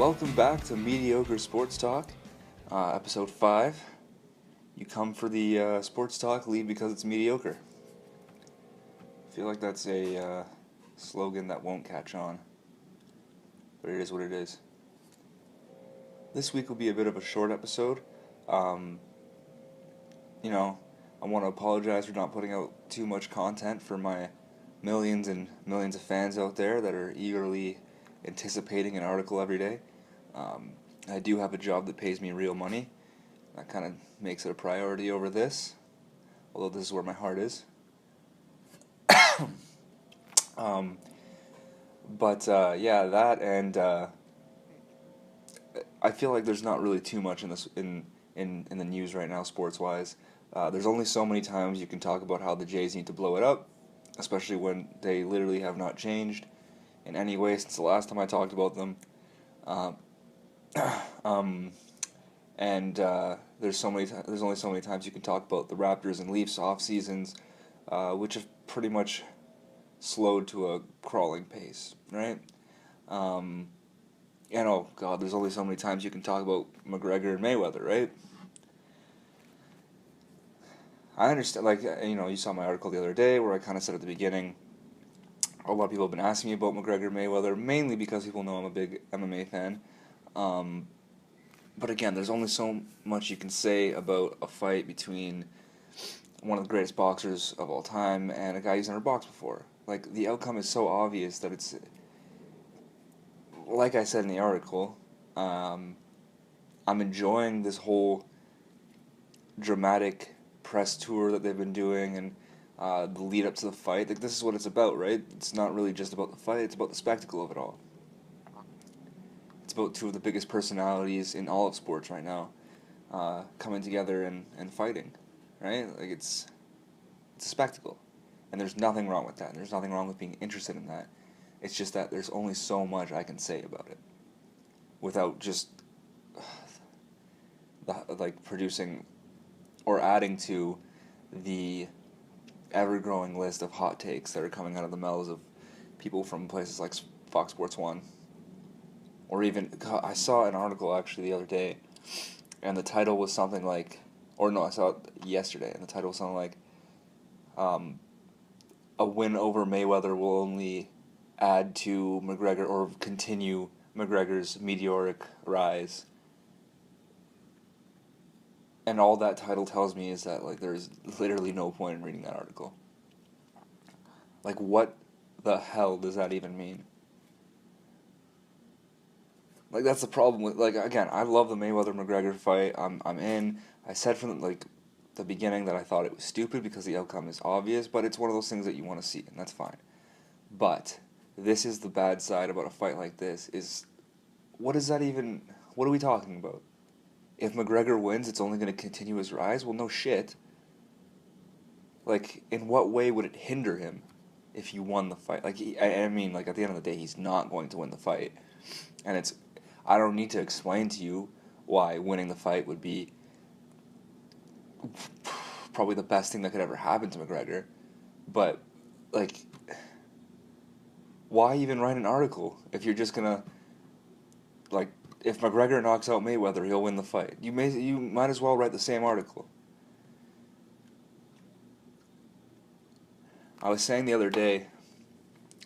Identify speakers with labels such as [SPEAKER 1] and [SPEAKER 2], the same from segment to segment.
[SPEAKER 1] Welcome back to Mediocre Sports Talk, episode 5. You come for the sports talk, leave because it's mediocre. I feel like that's a slogan that won't catch on, but it is what it is. This week will be a bit of a short episode. I want to apologize for not putting out too much content for my millions and millions of fans out there that are eagerly anticipating an article every day. I do have a job that pays me real money. That kind of makes it a priority over this, although this is where my heart is. That and I feel like there's not really too much in this in the news right now, sports wise. There's only so many times you can talk about how the Jays need to blow it up, especially when they literally have not changed in any way since the last time I talked about them. There's only so many times you can talk about the Raptors and Leafs off seasons, which have pretty much slowed to a crawling pace, right? There's only so many times you can talk about McGregor and Mayweather, right? I understand, you saw my article the other day where I kind of said at the beginning, a lot of people have been asking me about McGregor Mayweather, mainly because people know I'm a big MMA fan. But again, there's only so much you can say about a fight between one of the greatest boxers of all time and a guy who's never boxed before. Like, the outcome is so obvious that it's, like I said in the article, I'm enjoying this whole dramatic press tour that they've been doing and the lead up to the fight. Like, this is what it's about, right? It's not really just about the fight, it's about the spectacle of it all. It's about two of the biggest personalities in all of sports right now coming together and fighting, right? Like, it's a spectacle. And there's nothing wrong with that. And there's nothing wrong with being interested in that. It's just that there's only so much I can say about it without just producing or adding to the ever-growing list of hot takes that are coming out of the mouths of people from places like Fox Sports 1. Or even, I saw an article actually the other day, and the title was something like, I saw it yesterday, and the title was something like, a win over Mayweather will only add to McGregor or continue McGregor's meteoric rise. And all that title tells me is that, like, there's literally no point in reading that article. Like, what the hell does that even mean? Like, that's the problem with, like, again, I love the Mayweather-McGregor fight. I'm in. I said from, the beginning that I thought it was stupid because the outcome is obvious, but it's one of those things that you want to see, and that's fine. But this is the bad side about a fight like this, is what are we talking about? If McGregor wins, it's only going to continue his rise? Well, no shit. Like, in what way would it hinder him if he won the fight? Like, at the end of the day, he's not going to win the fight. And I don't need to explain to you why winning the fight would be probably the best thing that could ever happen to McGregor. But, like, why even write an article if you're just gonna, like, if McGregor knocks out Mayweather, he'll win the fight? You might as well write the same article. I was saying the other day,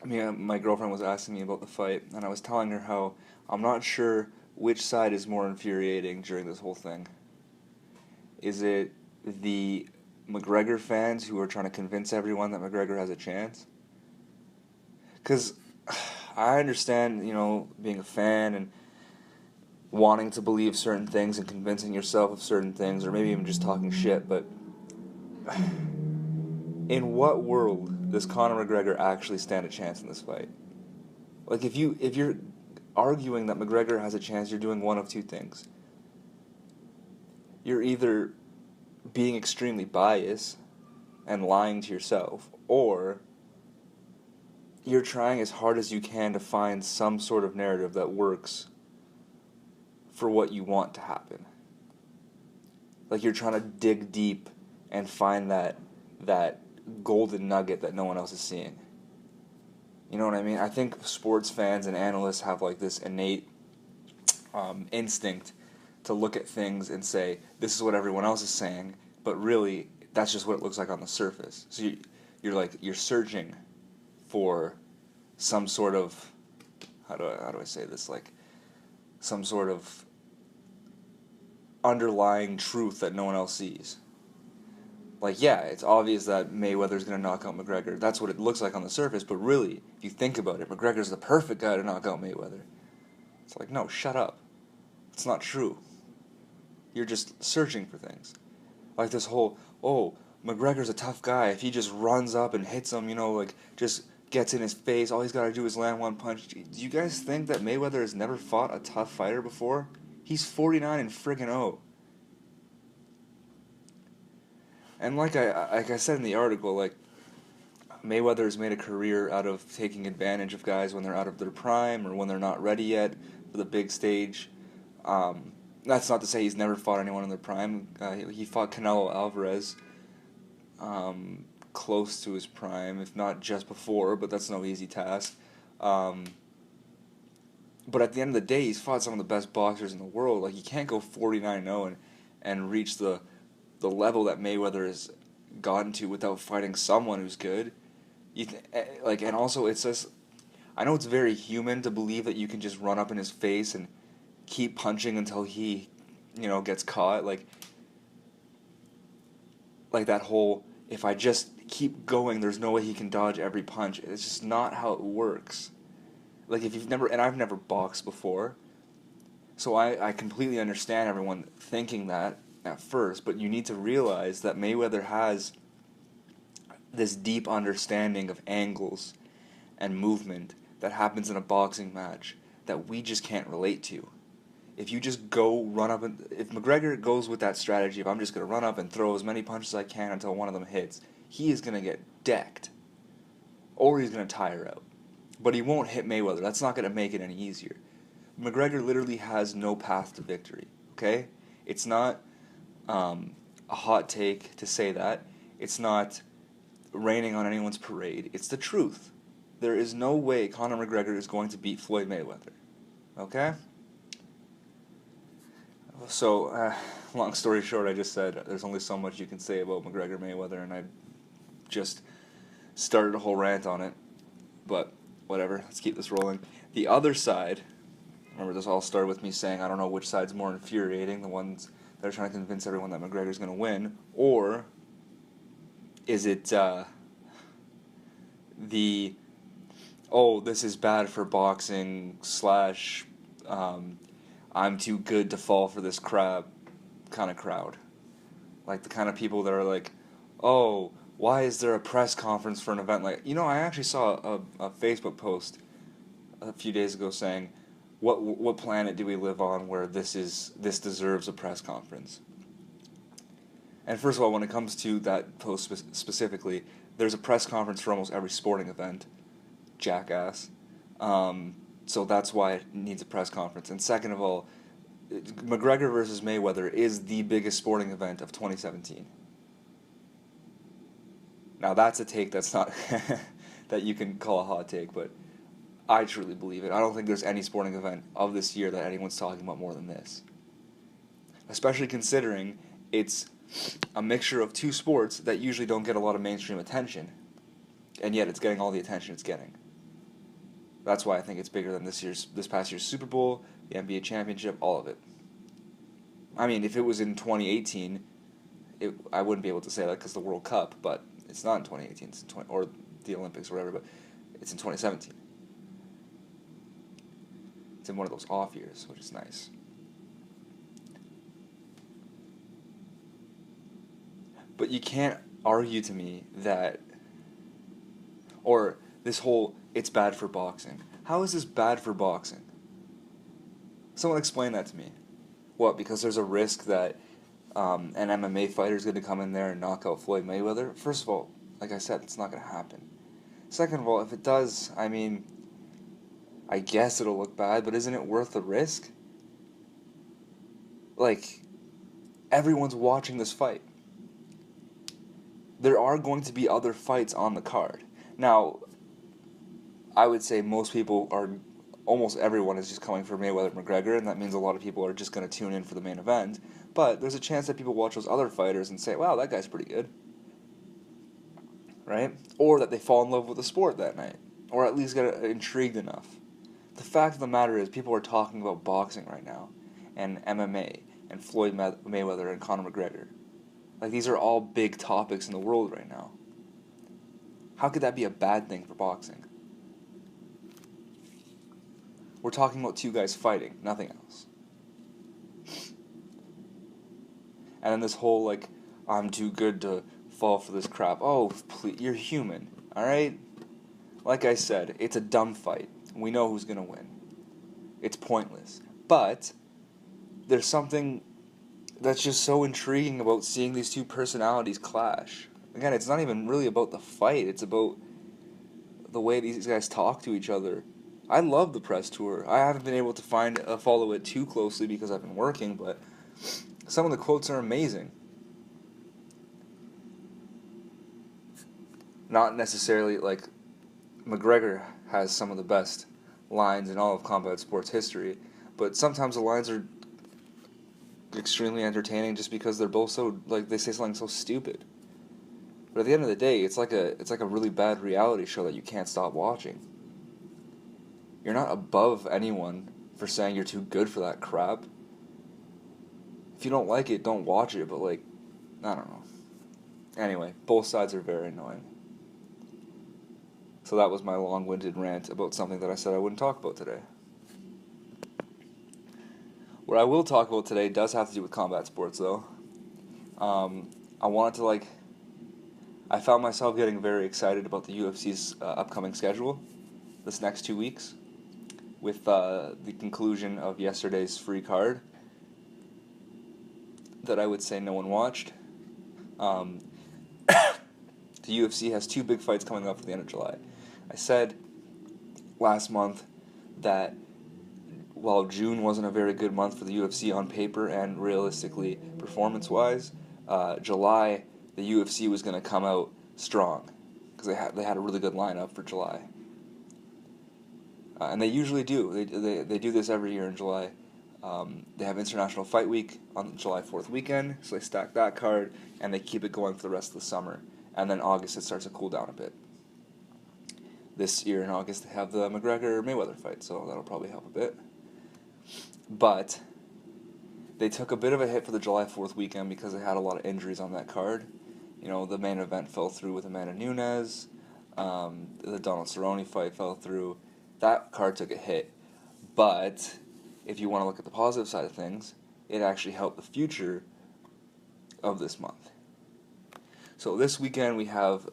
[SPEAKER 1] my girlfriend was asking me about the fight, and I was telling her how I'm not sure which side is more infuriating during this whole thing. Is it the McGregor fans who are trying to convince everyone that McGregor has a chance? Because I understand, being a fan and wanting to believe certain things and convincing yourself of certain things, or maybe even just talking shit, but in what world does Conor McGregor actually stand a chance in this fight? Like, if you're arguing that McGregor has a chance, you're doing one of two things. You're either being extremely biased and lying to yourself, or you're trying as hard as you can to find some sort of narrative that works for what you want to happen. Like, you're trying to dig deep and find that golden nugget that no one else is seeing. You know what I mean? I think sports fans and analysts have, like, this innate instinct to look at things and say, this is what everyone else is saying, but really, that's just what it looks like on the surface. So you're searching for some sort of, how do I say this, like some sort of underlying truth that no one else sees. Like, yeah, it's obvious that Mayweather's going to knock out McGregor. That's what it looks like on the surface, but really, if you think about it, McGregor's the perfect guy to knock out Mayweather. It's like, no, shut up. It's not true. You're just searching for things. Like this whole, oh, McGregor's a tough guy. If he just runs up and hits him, like, just gets in his face, all he's got to do is land one punch. Do you guys think that Mayweather has never fought a tough fighter before? He's 49 and friggin' 0. And like I said in the article, like, Mayweather has made a career out of taking advantage of guys when they're out of their prime or when they're not ready yet for the big stage. That's not to say he's never fought anyone in their prime. He fought Canelo Alvarez close to his prime, if not just before, but that's no easy task. But at the end of the day, he's fought some of the best boxers in the world. Like, you can't go 49-0 and reach the level that Mayweather has gotten to without fighting someone who's good. And also it's just, I know it's very human to believe that you can just run up in his face and keep punching until he, gets caught. Like that whole, if I just keep going, there's no way he can dodge every punch. It's just not how it works. Like, if you've never, and I've never boxed before, so I completely understand everyone thinking that at first, but you need to realize that Mayweather has this deep understanding of angles and movement that happens in a boxing match that we just can't relate to. If you just go run up, if McGregor goes with that strategy of, I'm just going to run up and throw as many punches as I can until one of them hits, he is going to get decked. Or he's going to tire out. But he won't hit Mayweather. That's not going to make it any easier. McGregor literally has no path to victory, okay? It's not a hot take to say that. It's not raining on anyone's parade. It's the truth. There is no way Conor McGregor is going to beat Floyd Mayweather, okay? So, long story short, I just said there's only so much you can say about McGregor Mayweather, and I just started a whole rant on it. But whatever, let's keep this rolling. The other side, remember this all started with me saying I don't know which side's more infuriating, the ones that are trying to convince everyone that McGregor's going to win, or is it this is bad for boxing / I'm too good to fall for this crap kind of crowd. Like the kind of people that are like, oh, why is there a press conference for an event like... I actually saw a Facebook post a few days ago saying, what planet do we live on where this deserves a press conference? And first of all, when it comes to that post specifically, there's a press conference for almost every sporting event. Jackass. So that's why it needs a press conference. And second of all, McGregor versus Mayweather is the biggest sporting event of 2017. Now that's a take that's not that you can call a hot take, but I truly believe it. I don't think there's any sporting event of this year that anyone's talking about more than this. Especially considering it's a mixture of two sports that usually don't get a lot of mainstream attention, and yet it's getting all the attention it's getting. That's why I think it's bigger than this past year's Super Bowl, the NBA championship, all of it. I mean, if it was in 2018, I wouldn't be able to say that because the World Cup, but it's not in 2018, it's in or the Olympics or whatever, but it's in 2017. It's in one of those off years, which is nice. But you can't argue to me that, or this whole, it's bad for boxing. How is this bad for boxing? Someone explain that to me. What, because there's a risk that an MMA fighter is going to come in there and knock out Floyd Mayweather? First of all, like I said, it's not going to happen. Second of all, if it does, I mean, I guess it'll look bad, but isn't it worth the risk? Like, everyone's watching this fight. There are going to be other fights on the card. Now, I would say most people are almost everyone is just coming for Mayweather-McGregor, and that means a lot of people are just going to tune in for the main event. But there's a chance that people watch those other fighters and say, wow, that guy's pretty good. Right? Or that they fall in love with the sport that night. Or at least get intrigued enough. The fact of the matter is, people are talking about boxing right now, and MMA, and Floyd Mayweather and Conor McGregor. Like, these are all big topics in the world right now. How could that be a bad thing for boxing? We're talking about two guys fighting, nothing else. And then this whole, like, I'm too good to fall for this crap. Oh, please, you're human, alright? Like I said, it's a dumb fight. We know who's going to win. It's pointless. But there's something that's just so intriguing about seeing these two personalities clash. Again, it's not even really about the fight. It's about the way these guys talk to each other. I love the press tour. I haven't been able to follow it too closely because I've been working, but some of the quotes are amazing. Not necessarily, like, McGregor has some of the best lines in all of combat sports history, but sometimes the lines are extremely entertaining just because they're both so, like, they say something so stupid. But at the end of the day, it's like a really bad reality show that you can't stop watching. You're not above anyone for saying you're too good for that crap. If you don't like it, don't watch it, but, like, I don't know. Anyway, both sides are very annoying. So that was my long-winded rant about something that I said I wouldn't talk about today. What I will talk about today does have to do with combat sports, though. I wanted to, like... I found myself getting very excited about the UFC's upcoming schedule this next 2 weeks with the conclusion of yesterday's free card that I would say no one watched. The UFC has 2 big fights coming up at the end of July. I said last month that while June wasn't a very good month for the UFC on paper and realistically performance-wise, July the UFC was going to come out strong because they had a really good lineup for July. And they usually do. They do this every year in July. They have International Fight Week on July 4th weekend, so they stack that card, and they keep it going for the rest of the summer. And then August, it starts to cool down a bit. This year in August, they have the McGregor-Mayweather fight, so that'll probably help a bit. But they took a bit of a hit for the July 4th weekend because they had a lot of injuries on that card. You know, the main event fell through with Amanda Nunes. The Donald Cerrone fight fell through. That card took a hit. But if you want to look at the positive side of things, it actually helped the future of this month. So this weekend we have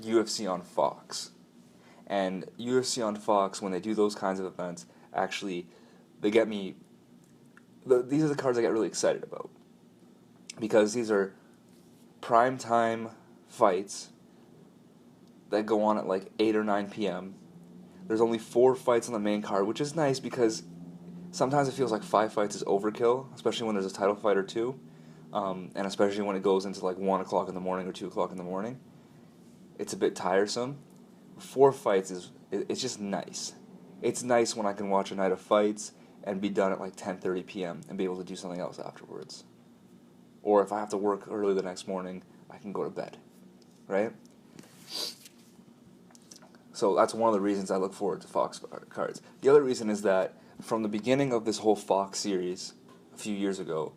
[SPEAKER 1] UFC on Fox. And UFC on Fox, when they do those kinds of events, actually, they get me... These are the cards I get really excited about. Because these are primetime fights that go on at like 8 or 9 p.m. There's only 4 fights on the main card, which is nice because sometimes it feels like 5 fights is overkill, especially when there's a title fight or 2, and especially when it goes into like 1 o'clock in the morning or 2 o'clock in the morning. It's a bit tiresome. 4 fights it's just nice. It's nice when I can watch a night of fights and be done at like 10:30 p.m. and be able to do something else afterwards. Or if I have to work early the next morning, I can go to bed, right? So that's one of the reasons I look forward to Fox cards. The other reason is that from the beginning of this whole Fox series a few years ago,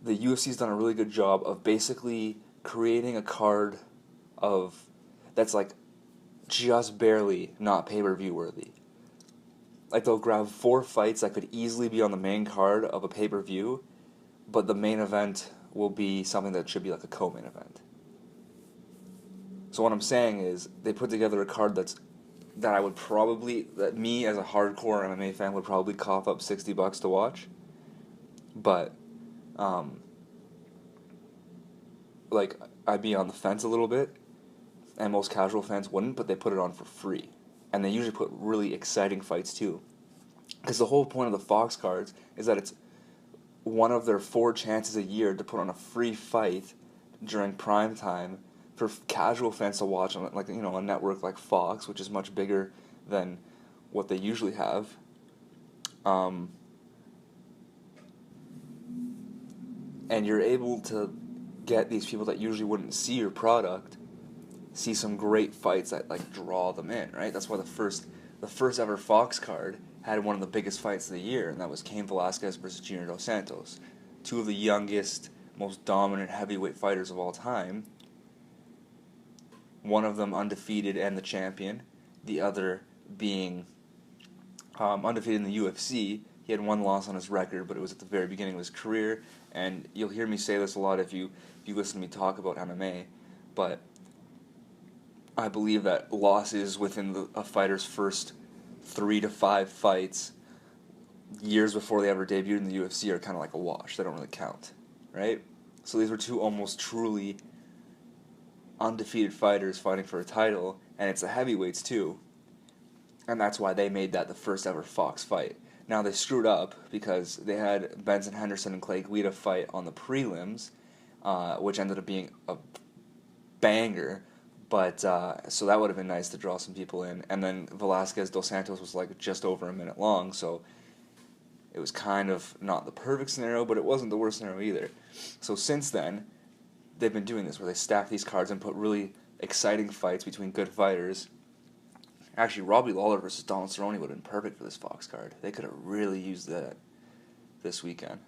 [SPEAKER 1] the UFC's done a really good job of basically creating a card that's like just barely not pay-per-view worthy. Like they'll grab 4 fights that could easily be on the main card of a pay-per-view, but the main event will be something that should be like a co-main event. So what I'm saying is, they put together a card that me as a hardcore MMA fan would probably cough up $60 to watch. But, like, I'd be on the fence a little bit, and most casual fans wouldn't, but they put it on for free. And they usually put really exciting fights too. Because the whole point of the Fox cards is that it's one of their 4 chances a year to put on a free fight during prime time for casual fans to watch on, like, you know, a network like Fox, which is much bigger than what they usually have. And you're able to get these people that usually wouldn't see your product see some great fights that like draw them in, right? That's why the first ever Fox card had one of the biggest fights of the year, and that was Cain Velasquez versus Junior Dos Santos, two of the youngest, most dominant heavyweight fighters of all time. One of them undefeated and the champion, the other being undefeated in the UFC. He had one loss on his record, but it was at the very beginning of his career. And you'll hear me say this a lot if you listen to me talk about MMA, but I believe that losses within a fighter's first 3 to 5 fights, years before they ever debuted in the UFC, are kind of like a wash. They don't really count, right? So these were two almost truly undefeated fighters fighting for a title, and it's the heavyweights too. And that's why they made that the first ever Fox fight. Now they screwed up because they had Benson Henderson and Clay Guida fight on the prelims, which ended up being a banger. But so that would have been nice to draw some people in. And then Velasquez Dos Santos was like just over a minute long, so it was kind of not the perfect scenario, but it wasn't the worst scenario either. So since then, they've been doing this where they stack these cards and put really exciting fights between good fighters. Actually, Robbie Lawler versus Donald Cerrone would have been perfect for this Fox card. They could have really used that this weekend.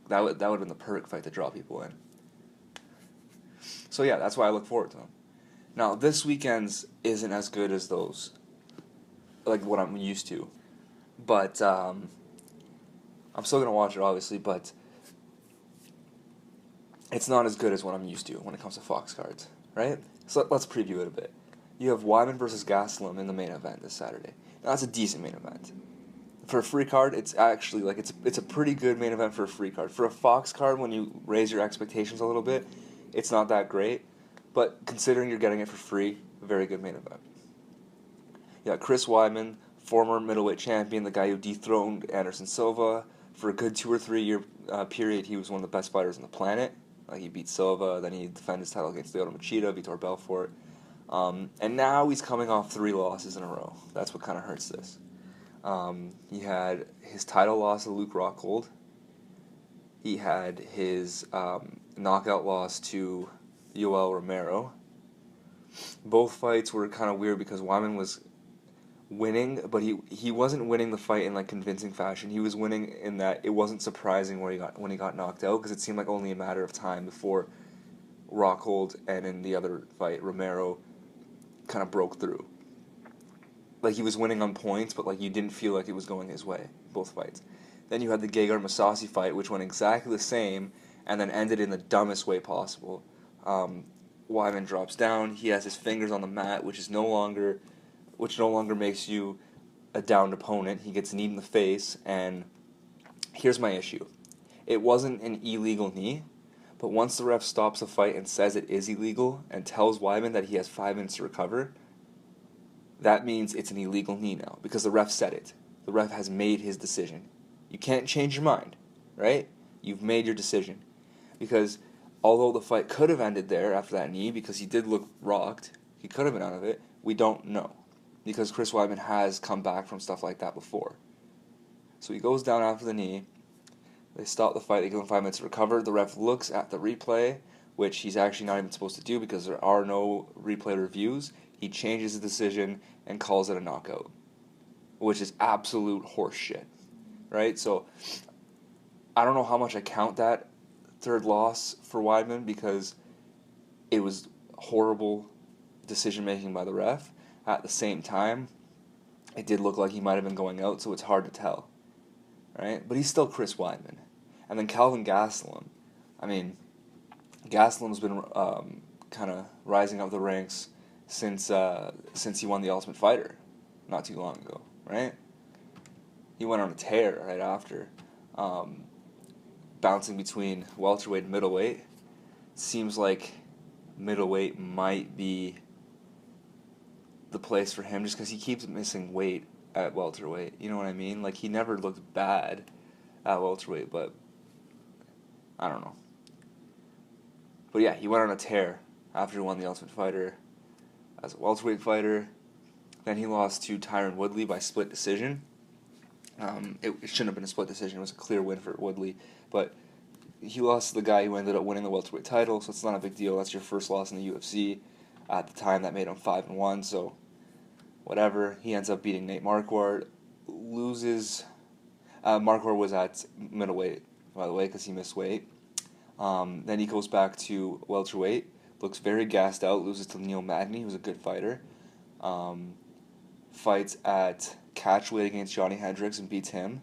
[SPEAKER 1] That would have been the perfect fight to draw people in. So yeah, that's why I look forward to them. Now, this weekend's isn't as good as those, like what I'm used to. But I'm still going to watch it, obviously, but it's not as good as what I'm used to when it comes to Fox cards, right? So let's preview it a bit. You have Wyman versus Gastelum in the main event this Saturday. Now, that's a decent main event. For a free card, it's actually, like, it's a pretty good main event for a free card. For a Fox card, when you raise your expectations a little bit, it's not that great. But considering you're getting it for free, a very good main event. You got Chris Weidman, former middleweight champion, the guy who dethroned Anderson Silva. For a good 2 or 3 year period, he was one of the best fighters on the planet. He beat Silva, then he defended his title against Lyoto Machida, Vitor Belfort. And now he's coming off 3 losses in a row. That's what kind of hurts this. He had his title loss to Luke Rockhold. He had his knockout loss to Yoel Romero. Both fights were kind of weird because Wyman was winning, but he wasn't winning the fight in like convincing fashion. He was winning in that it wasn't surprising when he got knocked out, because it seemed like only a matter of time before Rockhold and in the other fight Romero kind of broke through. Like he was winning on points, but like you didn't feel like it was going his way, both fights. Then you had the Gegard Mousasi fight, which went exactly the same and then ended in the dumbest way possible. Wyman drops down. He has his fingers on the mat, which no longer makes you a downed opponent. He gets kneed in the face, and here's my issue. It wasn't an illegal knee, but once the ref stops the fight and says it is illegal and tells Wyman that he has 5 minutes to recover, that means it's an illegal knee now, because the ref said it. The ref has made his decision. You can't change your mind, right? You've made your decision. Because although the fight could have ended there after that knee, because he did look rocked, he could have been out of it, we don't know. Because Chris Weidman has come back from stuff like that before. So he goes down after the knee. They stop the fight. They give him 5 minutes to recover. The ref looks at the replay, which he's actually not even supposed to do because there are no replay reviews. He changes the decision and calls it a knockout, which is absolute horseshit, right? So I don't know how much I count that third loss for Weidman because it was horrible decision-making by the ref. At the same time, it did look like he might have been going out, so it's hard to tell, right? But he's still Chris Weidman. And then Calvin Gastelum. I mean, Gastelum's been kind of rising up the ranks since he won the Ultimate Fighter not too long ago, right? He went on a tear right after, bouncing between welterweight and middleweight. Seems like middleweight might be the place for him just because he keeps missing weight at welterweight. You know what I mean? Like, he never looked bad at welterweight, but I don't know. But yeah, he went on a tear after he won the Ultimate Fighter as a welterweight fighter. Then he lost to Tyron Woodley by split decision. It shouldn't have been a split decision. It was a clear win for Woodley. But he lost to the guy who ended up winning the welterweight title, so it's not a big deal. That's your first loss in the UFC. At the time, that made him 5-1, so whatever. He ends up beating Nate Marquardt. Loses. Marquardt was at middleweight, by the way, because he missed weight. Then he goes back to welterweight. Looks very gassed out. Loses to Neil Magny, who's a good fighter. Fights at catchweight against Johnny Hendricks and beats him.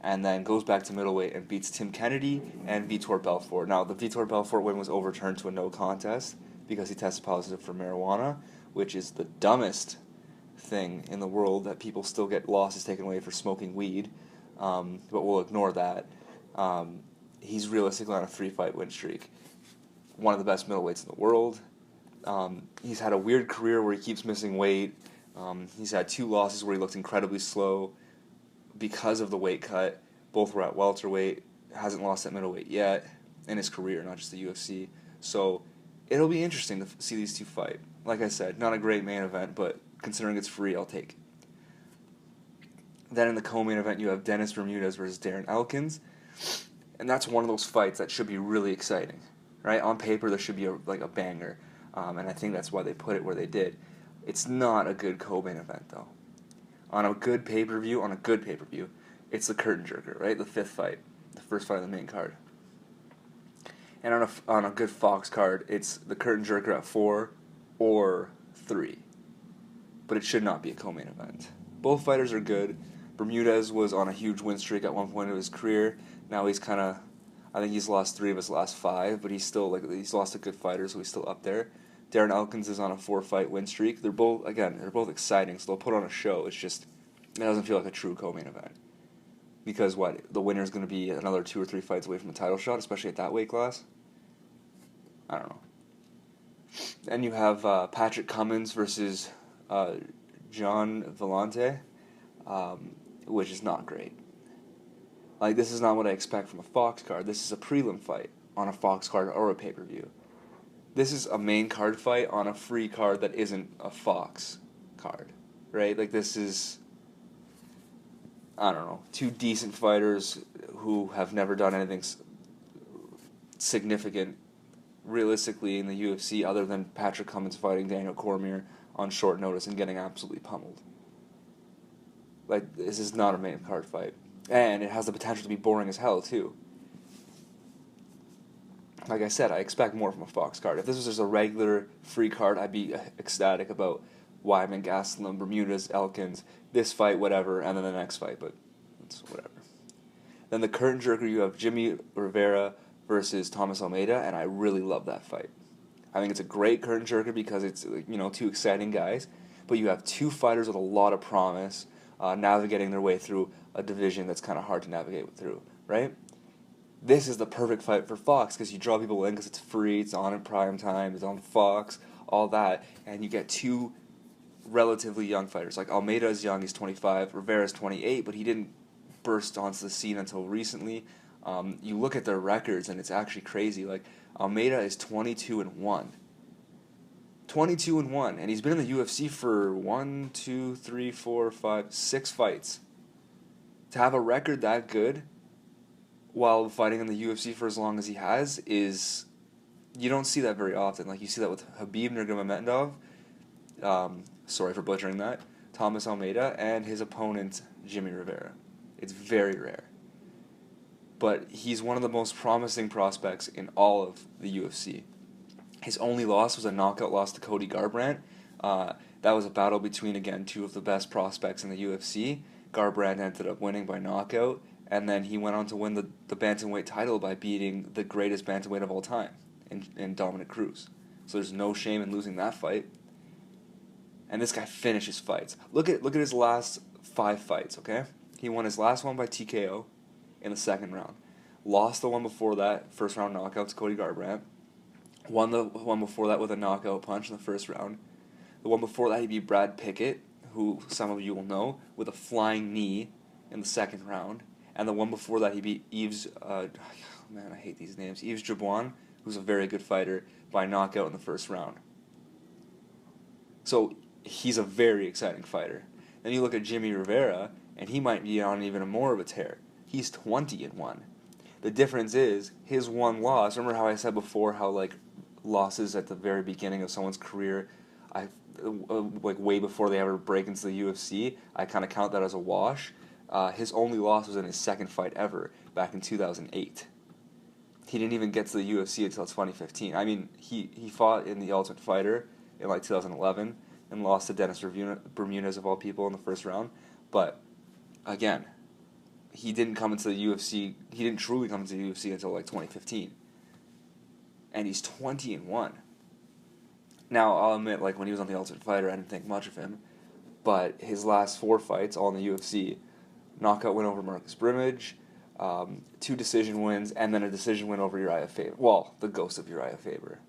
[SPEAKER 1] And then goes back to middleweight and beats Tim Kennedy and Vitor Belfort. Now, the Vitor Belfort win was overturned to a no contest because he tested positive for marijuana, which is the dumbest thing in the world, that people still get losses taken away for smoking weed. But we'll ignore that. He's realistically on a 3-fight win streak. One of the best middleweights in the world. He's had a weird career where he keeps missing weight. He's had 2 losses where he looked incredibly slow because of the weight cut. Both were at welterweight. Hasn't lost at middleweight yet in his career, not just the UFC. So it'll be interesting to see these 2 fight. Like I said, not a great main event, but considering it's free, I'll take it. Then in the co-main event, you have Dennis Bermudez versus Darren Elkins. And that's one of those fights that should be really exciting. Right? On paper, there should be a banger. And I think that's why they put it where they did. It's not a good co-main event, though. On a good pay-per-view, it's the curtain jerker, right? The 5th fight, the first fight of the main card. And on a good Fox card, it's the curtain jerker at 4 or 3. But it should not be a co-main event. Both fighters are good. Bermudez was on a huge win streak at one point of his career. Now he's kind of, I think he's lost 3 of his last 5, but he's still he's lost to good fighters, so he's still up there. Darren Elkins is on a 4-fight win streak. They're both exciting, so they'll put on a show. It's just, it doesn't feel like a true co-main event. Because the winner's going to be another 2 or 3 fights away from a title shot, especially at that weight class? I don't know. Then you have Patrick Cummins versus John Vellante, which is not great. This is not what I expect from a Fox card. This is a prelim fight on a Fox card or a pay-per-view. This is a main card fight on a free card that isn't a Fox card, right? This is, I don't know, 2 decent fighters who have never done anything significant realistically in the UFC other than Patrick Cummins fighting Daniel Cormier on short notice and getting absolutely pummeled. This is not a main card fight. And it has the potential to be boring as hell, too. Like I said, I expect more from a Fox card. If this was just a regular free card, I'd be ecstatic about Wyman, Gastelum, Bermudez, Elkins, this fight, whatever, and then the next fight, but it's whatever. Then the curtain jerker, you have Jimmy Rivera versus Thomas Almeida, and I really love that fight. I think it's a great curtain jerker because it's 2 exciting guys, but you have 2 fighters with a lot of promise, navigating their way through a division that's kind of hard to navigate through, right? This is the perfect fight for Fox because you draw people in because it's free, it's on in prime time, it's on Fox, all that, and you get 2 relatively young fighters. Almeida is young, he's 25, Rivera's 28, but he didn't burst onto the scene until recently. You look at their records and it's actually crazy. Almeida is 22-1. 22-1, and he's been in the UFC for 6 fights. To have a record that good while fighting in the UFC for as long as he has is, you don't see that very often. You see that with Khabib Nurmagomedov, sorry for butchering that, Thomas Almeida, and his opponent Jimmy Rivera. It's very rare. But he's one of the most promising prospects in all of the UFC. His only loss was a knockout loss to Cody Garbrandt. That was a battle between, again, 2 of the best prospects in the UFC. Garbrandt ended up winning by knockout, and then he went on to win the bantamweight title by beating the greatest bantamweight of all time, in Dominic Cruz. So there's no shame in losing that fight. And this guy finishes fights. Look at his last 5 fights, okay? He won his last one by TKO in the 2nd round. Lost the one before that, 1st round knockout to Cody Garbrandt. Won the one before that with a knockout punch in the 1st round. The one before that, he beat Brad Pickett, who some of you will know, with a flying knee in the 2nd round. And the one before that, he beat Yves, I hate these names, Yves Jaboin, who's a very good fighter, by knockout in the 1st round. So he's a very exciting fighter. Then you look at Jimmy Rivera, and he might be on even more of a tear. He's 20-1. The difference is his one loss. Remember how I said before how like losses at the very beginning of someone's career, like way before they ever break into the UFC, I kind of count that as a wash. His only loss was in his second fight ever back in 2008. He didn't even get to the UFC until 2015. I mean, he fought in the Ultimate Fighter in like 2011 and lost to Dennis Bermudez of all people in the first round. But again, he didn't come into the UFC. He didn't truly come into the UFC until like 2015, and he's 20-1. Now I'll admit, like when he was on the Ultimate Fighter, I didn't think much of him, but his last 4 fights, all in the UFC, knockout win over Marcus Brimage, 2 decision wins, and then a decision win over Uriah Faber. Well, the ghost of Uriah Faber.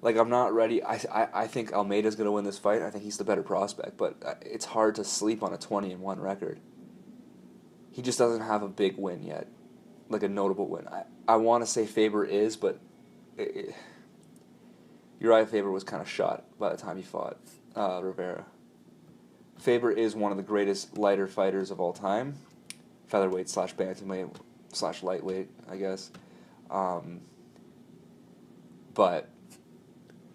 [SPEAKER 1] Like, I'm not ready. I think Almeida's going to win this fight. I think he's the better prospect, but it's hard to sleep on a 20-1 record. He just doesn't have a big win yet, like a notable win. I want to say Faber is, but Uriah Faber was kind of shot by the time he fought Rivera. Faber is one of the greatest lighter fighters of all time, featherweight / bantamweight / lightweight, I guess. But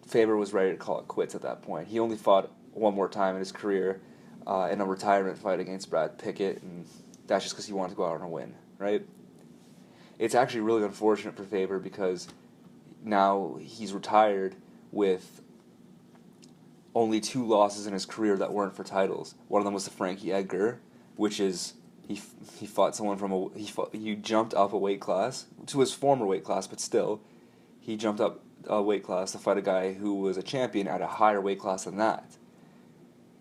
[SPEAKER 1] Faber was ready to call it quits at that point. He only fought one more time in his career in a retirement fight against Brad Pickett, and that's just because he wanted to go out on a win, right? It's actually really unfortunate for Faber because now he's retired with only 2 losses in his career that weren't for titles. One of them was to Frankie Edgar, which is he fought someone from he jumped up a weight class to his former weight class, but still he jumped up a weight class to fight a guy who was a champion at a higher weight class than that.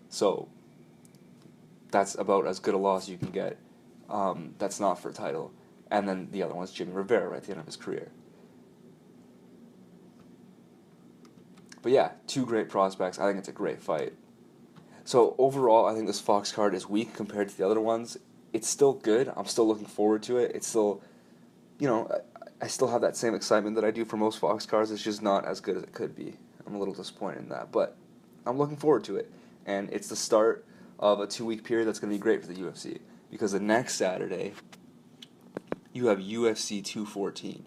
[SPEAKER 1] So that's about as good a loss you can get. That's not for a title. And then the other one's Jimmy Rivera right at the end of his career. But yeah, 2 great prospects. I think it's a great fight. So overall, I think this Fox card is weak compared to the other ones. It's still good. I'm still looking forward to it. It's still, I still have that same excitement that I do for most Fox cards. It's just not as good as it could be. I'm a little disappointed in that, but I'm looking forward to it. And it's the start of a 2-week period that's going to be great for the UFC. Because the next Saturday, you have UFC 214.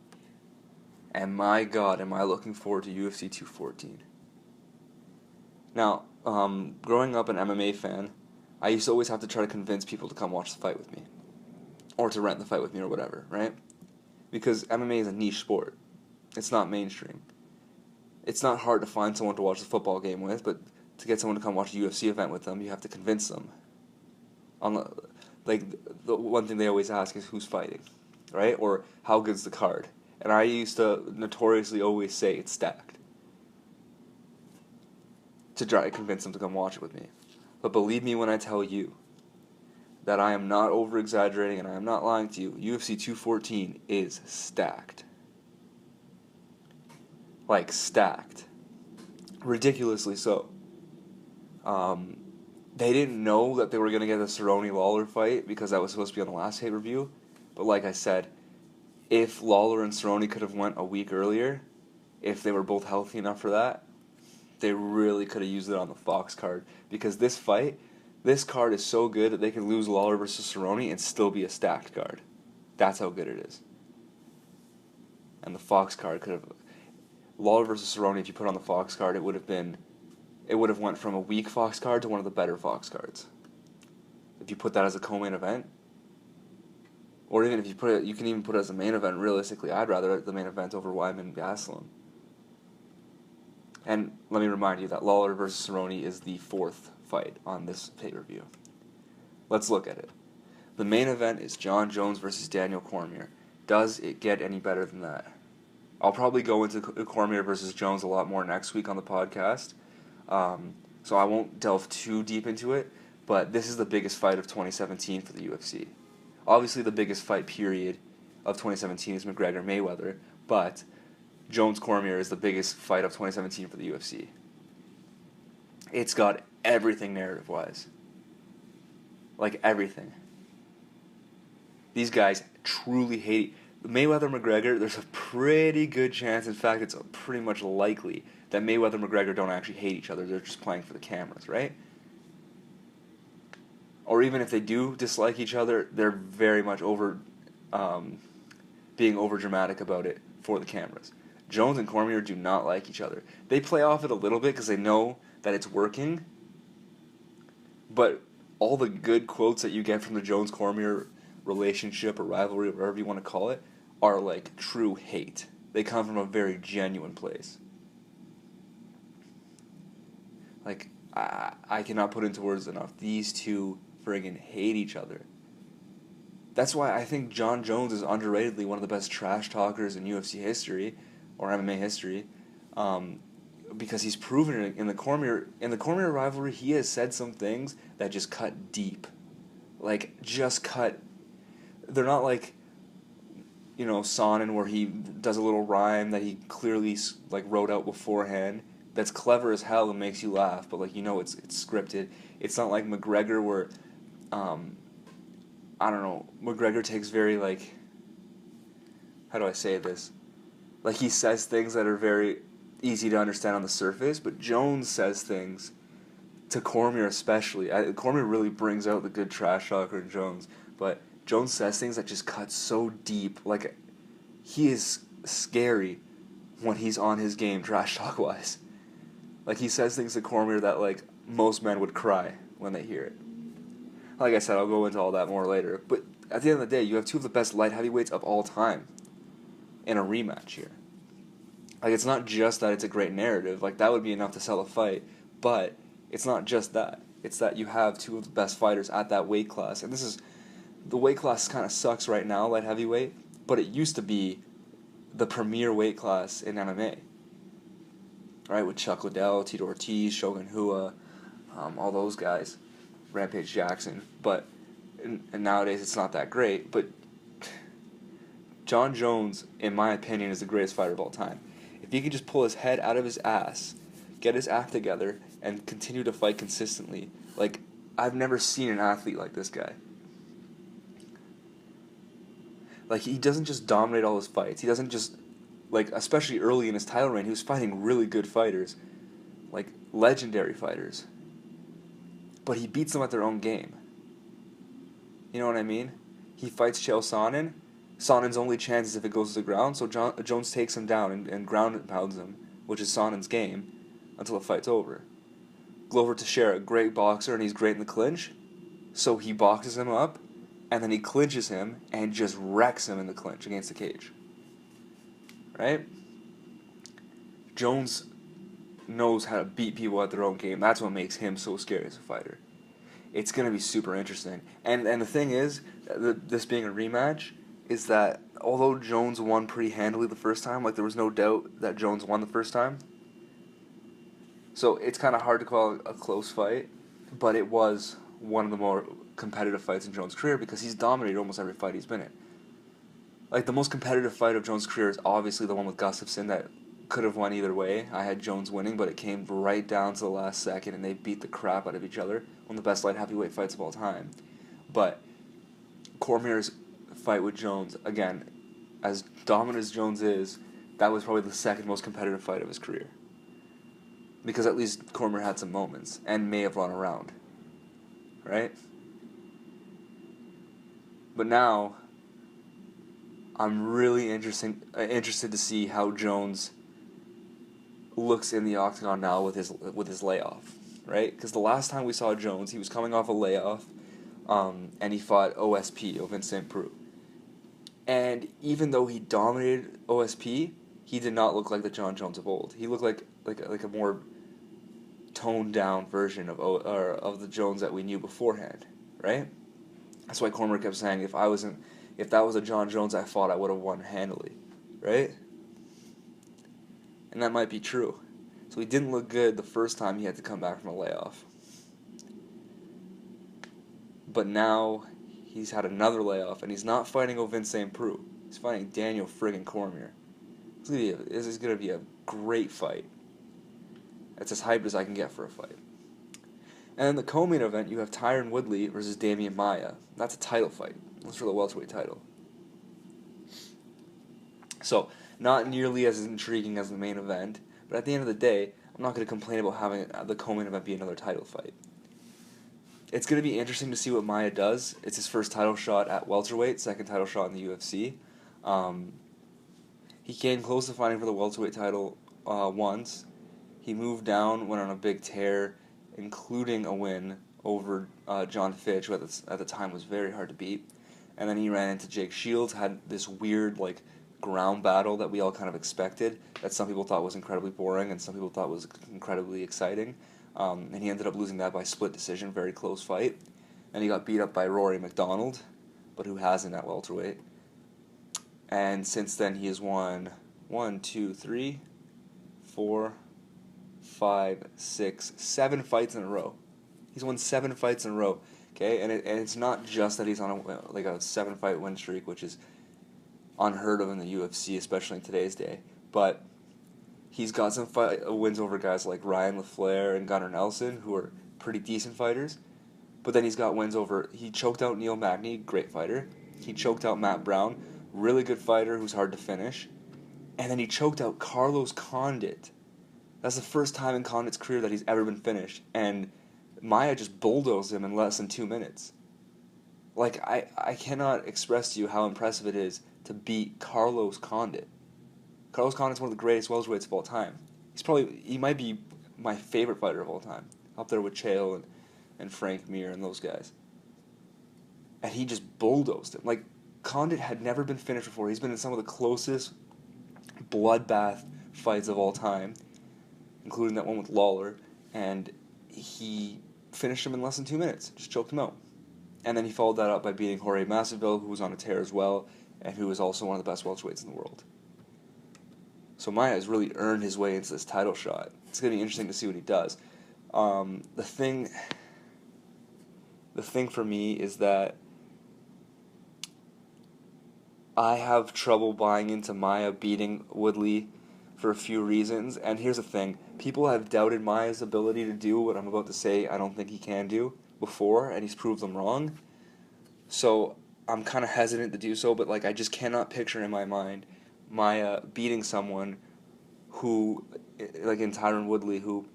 [SPEAKER 1] And my God, am I looking forward to UFC 214. Now, growing up an MMA fan, I used to always have to try to convince people to come watch the fight with me. Or to rent the fight with me or whatever, right? Because MMA is a niche sport. It's not mainstream. It's not hard to find someone to watch the football game with, but to get someone to come watch a UFC event with them, you have to convince them. Like, the one thing they always ask is who's fighting, right? Or how good's the card? And I used to notoriously always say it's stacked to try to convince them to come watch it with me. But believe me when I tell you that I am not over-exaggerating and I am not lying to you, UFC 214 is stacked. Like, stacked. Ridiculously so. They didn't know that they were going to get the Cerrone-Lawler fight because that was supposed to be on the last pay-per-view. But like I said, if Lawler and Cerrone could have went a week earlier, if they were both healthy enough for that, they really could have used it on the Fox card. Because this card is so good that they can lose Lawler versus Cerrone and still be a stacked card. That's how good it is. And the Fox card could have... Lawler versus Cerrone, if you put on the Fox card, it would have went from a weak Fox card to one of the better Fox cards. If you put that as a co-main event, or even if you put it, you can even put it as a main event. Realistically, I'd rather the main event over Weidman and Gastelum. And let me remind you that Lawler versus Cerrone is the 4th fight on this pay-per-view. Let's look at it. The main event is John Jones versus Daniel Cormier. Does it get any better than that? I'll probably go into Cormier versus Jones a lot more next week on the podcast, so I won't delve too deep into it, but this is the biggest fight of 2017 for the UFC. Obviously, the biggest fight period of 2017 is McGregor-Mayweather, but Jones-Cormier is the biggest fight of 2017 for the UFC. It's got everything narrative-wise. Like, everything. These guys truly hate... Mayweather-McGregor, there's a pretty good chance, in fact, it's pretty much likely, that Mayweather-McGregor don't actually hate each other. They're just playing for the cameras, right? Or even if they do dislike each other, they're very much being over dramatic about it for the cameras. Jones and Cormier do not like each other. They play off it a little bit because they know that it's working, but all the good quotes that you get from the Jones-Cormier relationship or rivalry, or whatever you want to call it, are like true hate. They come from a very genuine place. Like, I cannot put into words enough. These two friggin' hate each other. That's why I think John Jones is underratedly one of the best trash talkers in UFC history, or MMA history, because he's proven it in the Cormier rivalry. He has said some things that just cut deep, like just cut. They're not like, Sonnen, where he does a little rhyme that he clearly like wrote out beforehand. That's clever as hell and makes you laugh, but it's scripted. It's not like McGregor, where I don't know, McGregor takes very, like, how do I say this? Like, he says things that are very easy to understand on the surface, but Jones says things, to Cormier especially. Cormier really brings out the good trash talker in Jones, but Jones says things that just cut so deep. Like, he is scary when he's on his game, trash talk-wise. Like, he says things to Cormier that, like, most men would cry when they hear it. Like I said, I'll go into all that more later. But at the end of the day, you have two of the best light heavyweights of all time in a rematch here. Like, it's not just that it's a great narrative. Like, that would be enough to sell a fight. But it's not just that. It's that you have two of the best fighters at that weight class. And the weight class kind of sucks right now, light heavyweight. But it used to be the premier weight class in MMA. Right, with Chuck Liddell, Tito Ortiz, Shogun Rua, all those guys. Rampage Jackson, and nowadays it's not that great, but John Jones, in my opinion, is the greatest fighter of all time. If he can just pull his head out of his ass, get his act together, and continue to fight consistently, like, I've never seen an athlete like this guy. Like, he doesn't just dominate all his fights, he doesn't just, like, especially early in his title reign, he was fighting really good fighters, like, legendary fighters. But he beats them at their own game. You know what I mean? He fights Chael Sonnen. Sonnen's only chance is if it goes to the ground, so Jones takes him down and ground and pounds him, which is Sonnen's game, until the fight's over. Glover Teixeira, great boxer, and he's great in the clinch, so he boxes him up, and then he clinches him and just wrecks him in the clinch against the cage. Right? Jones knows how to beat people at their own game. That's what makes him so scary as a fighter. It's going to be super interesting. And the thing is, this being a rematch, is that although Jones won pretty handily the first time, like, there was no doubt that Jones won the first time. So it's kind of hard to call a close fight, but it was one of the more competitive fights in Jones' career because he's dominated almost every fight he's been in. Like, the most competitive fight of Jones' career is obviously the one with Gustafsson that could have won either way. I had Jones winning, but it came right down to the last second, and they beat the crap out of each other. One of the best light heavyweight fights of all time. But Cormier's fight with Jones, again, as dominant as Jones is, that was probably the second most competitive fight of his career. Because at least Cormier had some moments, and may have run around. Right? But now, I'm really interested to see how Jones looks in the octagon now with his layoff, right? Because the last time we saw Jones, he was coming off a layoff, and he fought OSP, Ovince St. Preux. And even though he dominated OSP, he did not look like the John Jones of old. He looked like a more toned down version of the Jones that we knew beforehand, right? That's why Cormier kept saying, if that was a John Jones I fought, I would have won handily, right? And that might be true. So he didn't look good the first time he had to come back from a layoff. But now he's had another layoff, and he's not fighting Ovince St. Preux. He's fighting Daniel friggin' Cormier. This is going to be a great fight. That's as hyped as I can get for a fight. And in the co-main event, you have Tyron Woodley versus Damian Maia. That's a title fight. That's for the welterweight title. So, not nearly as intriguing as the main event, but at the end of the day, I'm not going to complain about having the co-main event be another title fight. It's going to be interesting to see what Maia does. It's his first title shot at welterweight, second title shot in the UFC. Um, he came close to fighting for the welterweight title once. He moved down, went on a big tear, including a win over John Fitch, who at the time was very hard to beat. And then he ran into Jake Shields, had this weird ground battle that we all kind of expected, that some people thought was incredibly boring and some people thought was incredibly exciting. And he ended up losing that by split decision, very close fight. And he got beat up by Rory McDonald, but who hasn't at welterweight. And since then he has won 1, 2, 3, 4, 5, 6, 7 fights in a row. He's won 7 fights in a row. Okay, and it's not just that he's on a 7-fight win streak, which is unheard of in the UFC, especially in today's day. But he's got some wins over guys like Ryan LaFleur and Gunnar Nelson, who are pretty decent fighters. But then he's got wins over. He choked out Neil Magny, great fighter. He choked out Matt Brown, really good fighter who's hard to finish. And then he choked out Carlos Condit. That's the first time in Condit's career that he's ever been finished. And Maia just bulldozed him in less than 2 minutes. I cannot express to you how impressive it is to beat Carlos Condit. Carlos Condit's one of the greatest welterweights of all time. He might be my favorite fighter of all time, up there with Chael and Frank Mir and those guys. And he just bulldozed him. Condit had never been finished before. He's been in some of the closest bloodbath fights of all time, including that one with Lawler, and he finished him in less than 2 minutes, just choked him out. And then he followed that up by beating Jorge Masvidal, who was on a tear as well, and who was also one of the best welterweights in the world. So Maia has really earned his way into this title shot. It's going to be interesting to see what he does. The thing for me is that I have trouble buying into Maia beating Woodley for a few reasons. And here's the thing. People have doubted Maia's ability to do what I'm about to say I don't think he can do before, and he's proved them wrong. So I'm kind of hesitant to do so, but I just cannot picture in my mind Maia beating someone who, in Tyron Woodley, who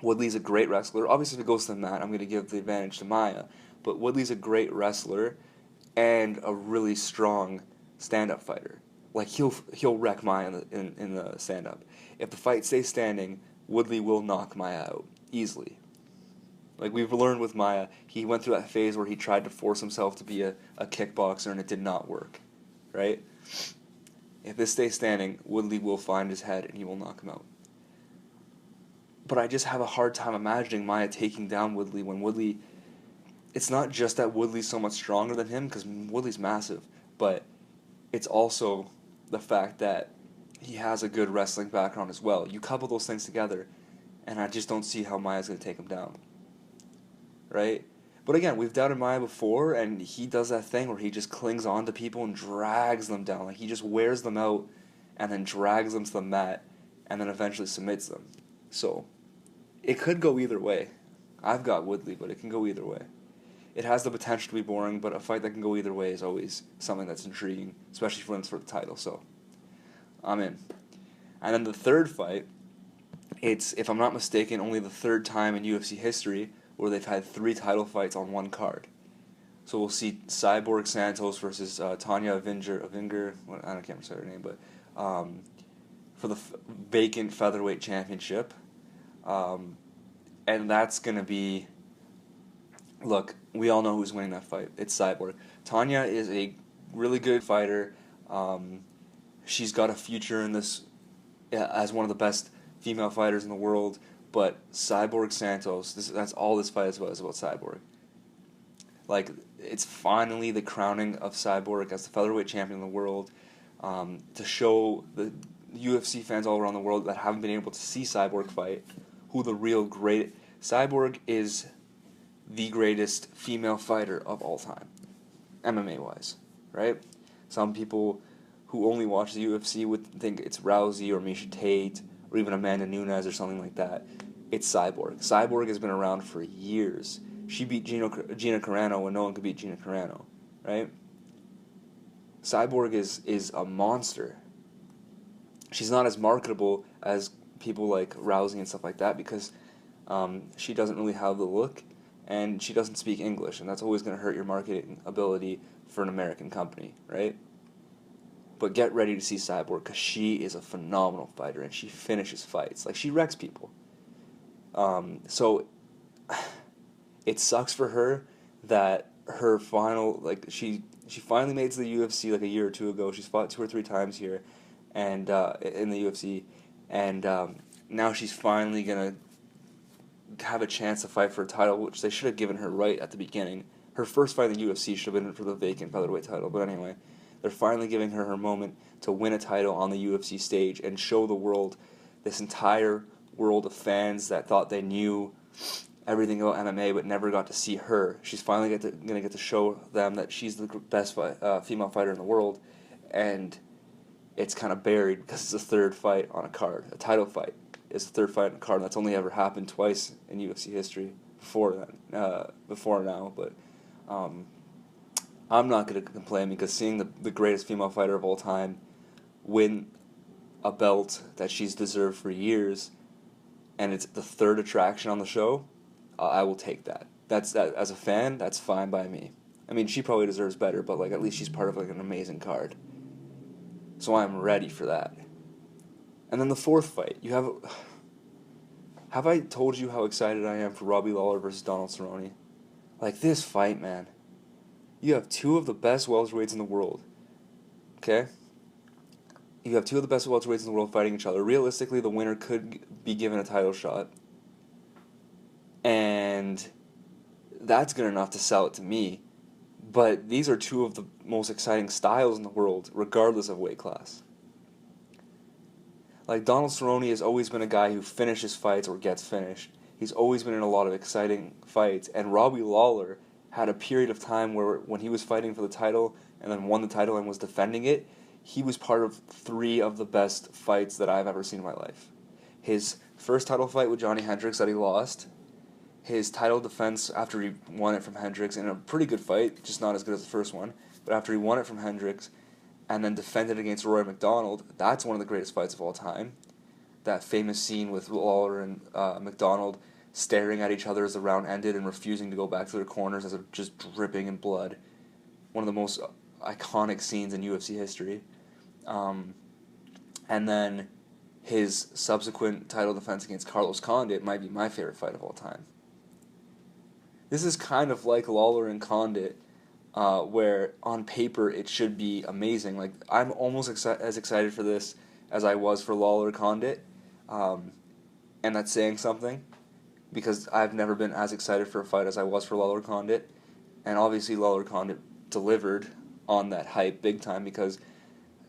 [SPEAKER 1] Woodley's a great wrestler. Obviously, if it goes to the mat, I'm going to give the advantage to Maia. But Woodley's a great wrestler and a really strong stand-up fighter. He'll wreck Maia in the stand-up. If the fight stays standing, Woodley will knock Maia out easily. We've learned with Maia, he went through that phase where he tried to force himself to be a kickboxer and it did not work, right? If this stays standing, Woodley will find his head and he will knock him out. But I just have a hard time imagining Maia taking down Woodley when Woodley... It's not just that Woodley's so much stronger than him, because Woodley's massive, but it's also the fact that he has a good wrestling background as well. You couple those things together, and I just don't see how Maia's going to take him down. Right? But again, we've doubted Maia before, and he does that thing where he just clings on to people and drags them down. He just wears them out and then drags them to the mat and then eventually submits them. So, it could go either way. I've got Woodley, but it can go either way. It has the potential to be boring, but a fight that can go either way is always something that's intriguing, especially for the title, so I'm in. And then the third fight, it's, if I'm not mistaken, only the third time in UFC history where they've had 3 title fights on one card. So we'll see Cyborg Santos versus Tanya Avinger, I can't say her name, but for the vacant featherweight championship. And that's going to be... Look, we all know who's winning that fight. It's Cyborg. Tanya is a really good fighter. She's got a future in this as one of the best female fighters in the world. But Cyborg Santos, that's all this fight is about Cyborg. It's finally the crowning of Cyborg as the featherweight champion of the world, to show the UFC fans all around the world that haven't been able to see Cyborg fight who the real great... Cyborg is the greatest female fighter of all time, MMA-wise, right? Some people who only watch the UFC would think it's Rousey or Miesha Tate or even Amanda Nunes or something like that. It's Cyborg. Cyborg has been around for years. She beat Gina Carano when no one could beat Gina Carano, right? Cyborg is a monster. she's not as marketable as people like Rousey and stuff like that because she doesn't really have the look, and she doesn't speak English, and that's always going to hurt your marketing ability for an American company, right? But get ready to see Cyborg because she is a phenomenal fighter, and she finishes fights. Like, she wrecks people. So it sucks for her that her final, like, she finally made it to the UFC like a year or two ago. She's fought 2 or 3 times here, and in the UFC, and now she's finally gonna have a chance to fight for a title, which they should have given her right at the beginning. Her first fight in the UFC should have been for the vacant featherweight title, but anyway, they're finally giving her her moment to win a title on the UFC stage and show the world, this entire world of fans that thought they knew everything about MMA but never got to see her. She's finally going to get to show them that she's the best female fighter in the world, and it's kind of buried because it's a third fight on a card. A title fight is the third fight on a card, and that's only ever happened twice in UFC history before now, but I'm not going to complain because seeing the greatest female fighter of all time win a belt that she's deserved for years, and it's the third attraction on the show, I will take that. That as a fan, that's fine by me. I mean, she probably deserves better, but like at least she's part of like an amazing card. So I'm ready for that. And then the fourth fight, you have I told you how excited I am for Robbie Lawler versus Donald Cerrone? Like, this fight, man. You have two of the best welterweights in the world. Okay? You have two of the best welterweights in the world fighting each other. Realistically, the winner could be given a title shot. And that's good enough to sell it to me. But these are two of the most exciting styles in the world, regardless of weight class. Like, Donald Cerrone has always been a guy who finishes fights or gets finished. He's always been in a lot of exciting fights. And Robbie Lawler had a period of time where when he was fighting for the title and then won the title and was defending it, he was part of 3 of the best fights that I've ever seen in my life. His first title fight with Johnny Hendricks that he lost, his title defense after he won it from Hendricks in a pretty good fight, just not as good as the first one, but after he won it from Hendricks and then defended against Rory McDonald, that's one of the greatest fights of all time. That famous scene with Lawler and McDonald staring at each other as the round ended and refusing to go back to their corners as they're just dripping in blood. One of the most iconic scenes in UFC history. And then his subsequent title defense against Carlos Condit might be my favorite fight of all time. This is kind of like Lawler and Condit, where on paper it should be amazing. Like, I'm almost as excited for this as I was for Lawler Condit, and that's saying something, because I've never been as excited for a fight as I was for Lawler Condit, and obviously Lawler Condit delivered on that hype big time because,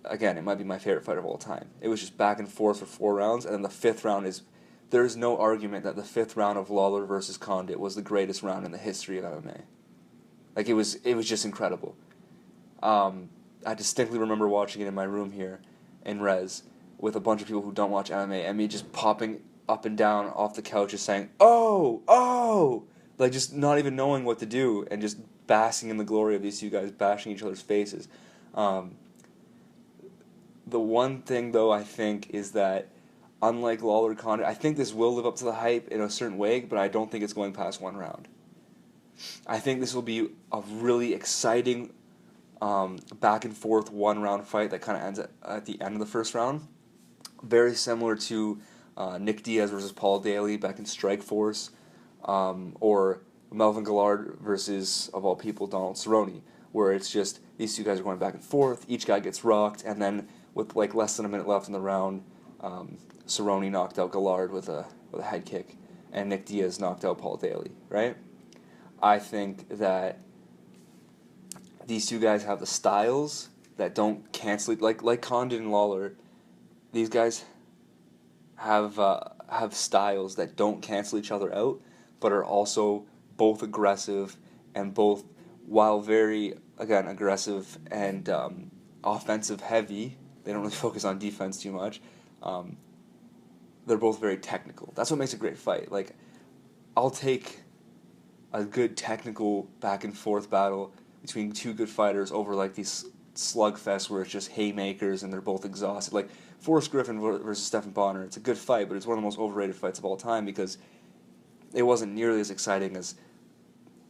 [SPEAKER 1] again, it might be my favorite fight of all time. It was just back and forth for 4 rounds, and then the 5th round is... There's no argument that the 5th round of Lawler versus Condit was the greatest round in the history of MMA. Like, it was just incredible. I distinctly remember watching it in my room here in Res with a bunch of people who don't watch MMA, and me just popping up and down off the couch just saying, "Oh, oh!" Like, just not even knowing what to do and just basking in the glory of these two guys bashing each other's faces. The one thing, though, I think, is that unlike Lawler Condit, I think this will live up to the hype in a certain way, but I don't think it's going past 1 round. I think this will be a really exciting back and forth 1-round fight that kind of ends at the end of the first round. Very similar to Nick Diaz versus Paul Daly back in Strikeforce, or Melvin Gillard versus, of all people, Donald Cerrone, where it's just these two guys are going back and forth, each guy gets rocked, and then with like less than a minute left in the round, Cerrone knocked out Gillard with a head kick, and Nick Diaz knocked out Paul Daly, right? I think that these two guys have the styles that don't cancel, like Condit and Lawler. These guys have styles that don't cancel each other out, but are also both aggressive and both, while very, again, aggressive and offensive heavy. They don't really focus on defense too much. They're both very technical. That's what makes a great fight. Like, I'll take a good technical back and forth battle between two good fighters over like these slugfests where it's just haymakers and they're both exhausted. Like, Forrest Griffin versus Stephen Bonner. It's a good fight, but it's one of the most overrated fights of all time because it wasn't nearly as exciting as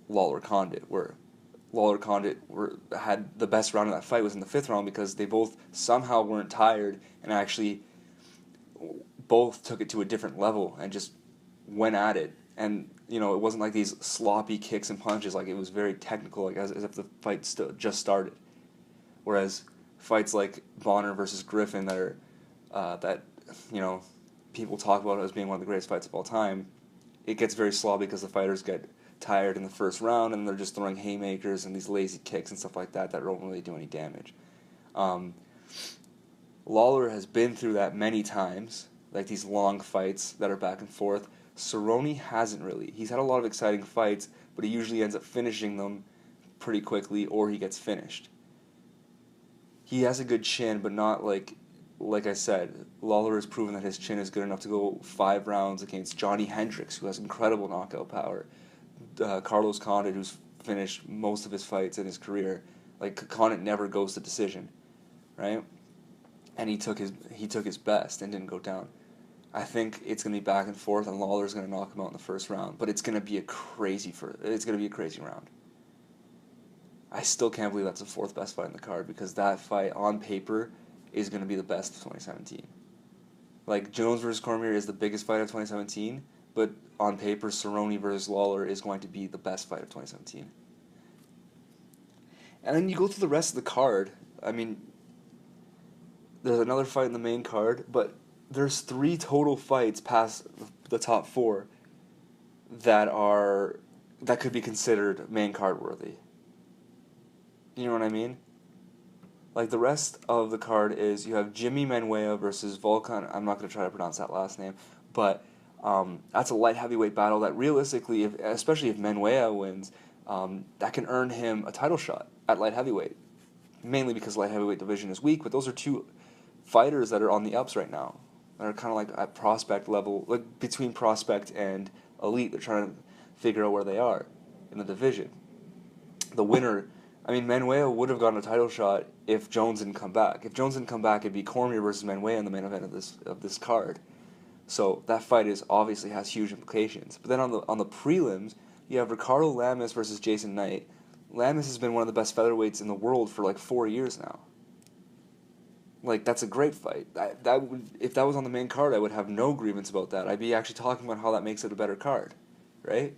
[SPEAKER 1] Lawler Condit, where Lawler Condit had the best round of that fight was in the 5th round because they both somehow weren't tired and actually both took it to a different level and just went at it. And it wasn't like these sloppy kicks and punches. Like, it was very technical, like as if the fight just started. Whereas fights like Bonner versus Griffin that are that people talk about as being one of the greatest fights of all time, it gets very sloppy because the fighters get tired in the first round and they're just throwing haymakers and these lazy kicks and stuff like that don't really do any damage. Lawler has been through that many times, like these long fights that are back and forth. Cerrone hasn't really. He's had a lot of exciting fights, but he usually ends up finishing them pretty quickly or he gets finished. He has a good chin, but not like I said, Lawler has proven that his chin is good enough to go 5 rounds against Johnny Hendricks, who has incredible knockout power. Carlos Condit, who's finished most of his fights in his career. Like, Condit never goes to decision, right? And he took his best and didn't go down. I think it's gonna be back and forth, and Lawler's gonna knock him out in the first round. But it's gonna be a crazy round. I still can't believe that's the 4th best fight in the card because that fight on paper is gonna be the best of 2017. Like, Jones versus Cormier is the biggest fight of 2017, but on paper, Cerrone versus Lawler is going to be the best fight of 2017. And then you go through the rest of the card. I mean, there's another fight in the main card, but there's 3 total fights past the top 4 that could be considered main card worthy. You know what I mean? Like, the rest of the card is you have Jimmy Manuwa versus Volkan. I'm not going to try to pronounce that last name, but that's a light heavyweight battle that realistically, especially if Manuwa wins, that can earn him a title shot at light heavyweight. Mainly because the light heavyweight division is weak, but those are 2 fighters that are on the ups right now. They're kind of like at prospect level, like between prospect and elite. They're trying to figure out where they are in the division. The winner, Manuwa would have gotten a title shot if Jones didn't come back. If Jones didn't come back, it'd be Cormier versus Manuwa in the main event of this card. So that fight obviously has huge implications. But then on the prelims, you have Ricardo Lamas versus Jason Knight. Lamas has been one of the best featherweights in the world for like 4 years now. Like, that's a great fight. If that was on the main card, I would have no grievance about that. I'd be actually talking about how that makes it a better card, right?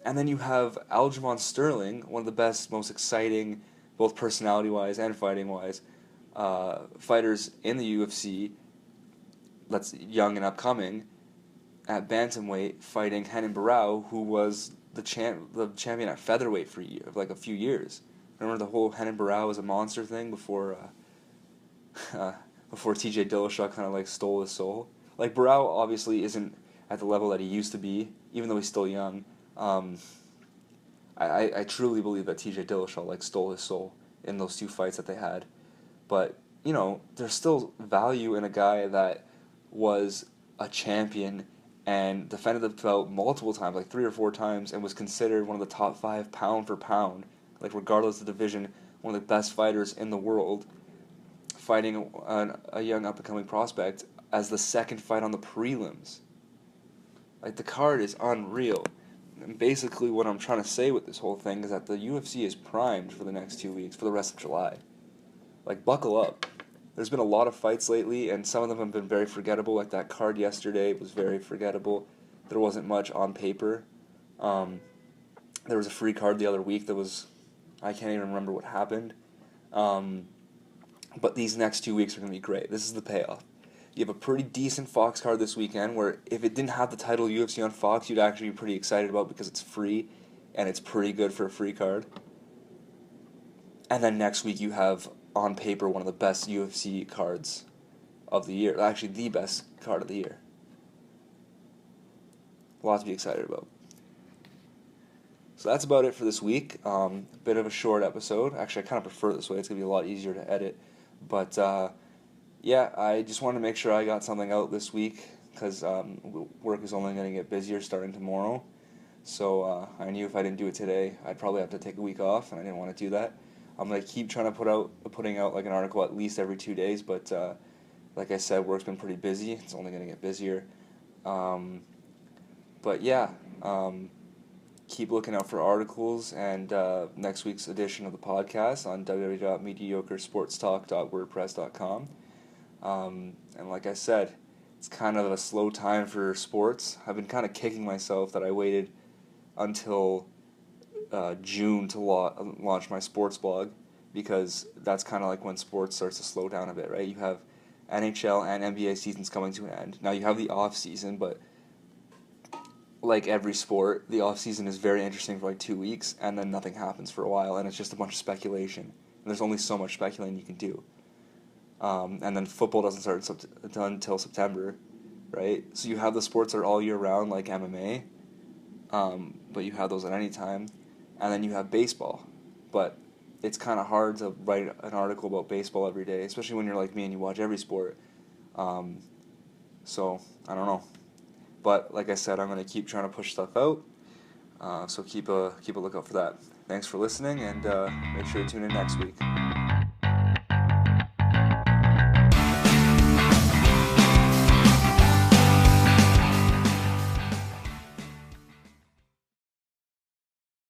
[SPEAKER 1] And then you have Aljamain Sterling, one of the best, most exciting, both personality-wise and fighting-wise, fighters in the UFC, that's young and upcoming, at bantamweight, fighting Renan Barão, who was the champion at featherweight for a few years. Remember the whole Renan Barão was a monster thing before TJ Dillashaw kind of like stole his soul. Like, Barão obviously isn't at the level that he used to be, even though he's still young. I truly believe that TJ Dillashaw like stole his soul in those 2 fights that they had. But, there's still value in a guy that was a champion and defended the belt multiple times, like 3 or 4 times, and was considered one of the top 5 pound for pound, like regardless of the division, one of the best fighters in the world, fighting a young up-and-coming prospect as the 2nd fight on the prelims. Like, the card is unreal. And basically what I'm trying to say with this whole thing is that the UFC is primed for the next 2 weeks, for the rest of July. Like, buckle up. There's been a lot of fights lately, and some of them have been very forgettable. Like, that card yesterday was very forgettable. There wasn't much on paper. There was a free card the other week that was... I can't even remember what happened. But these next 2 weeks are going to be great. This is the payoff. You have a pretty decent Fox card this weekend where if it didn't have the title UFC on Fox, you'd actually be pretty excited about because it's free and it's pretty good for a free card. And then next week you have, on paper, one of the best UFC cards of the year. Actually, the best card of the year. A lot to be excited about. So that's about it for this week. Bit of a short episode. Actually, I kind of prefer it this way. It's going to be a lot easier to edit. But, yeah, I just wanted to make sure I got something out this week because work is only going to get busier starting tomorrow. So I knew if I didn't do it today, I'd probably have to take a week off, and I didn't want to do that. I'm going to keep trying to putting out like an article at least every 2 days, but Like I said, work's been pretty busy. It's only going to get busier. Um, but yeah, keep looking out for articles and next week's edition of the podcast on www.mediocresportstalk.wordpress.com. And like I said, it's kind of a slow time for sports. I've been kind of kicking myself that I waited until June to launch my sports blog, because that's kind of like when sports starts to slow down a bit, right? You have NHL and NBA seasons coming to an end. Now you have the off season, but like every sport, the off season is very interesting for like 2 weeks, and then nothing happens for a while, and it's just a bunch of speculation. And there's only so much speculating you can do. And then football doesn't start until September, right? So you have the sports that are all year round, like MMA, but you have those at any time. And then you have baseball. But it's kind of hard to write an article about baseball every day, especially when you're like me and you watch every sport. So, I don't know. But like I said, I'm going to keep trying to push stuff out. So keep a lookout for that. Thanks for listening, and make sure to tune in next week.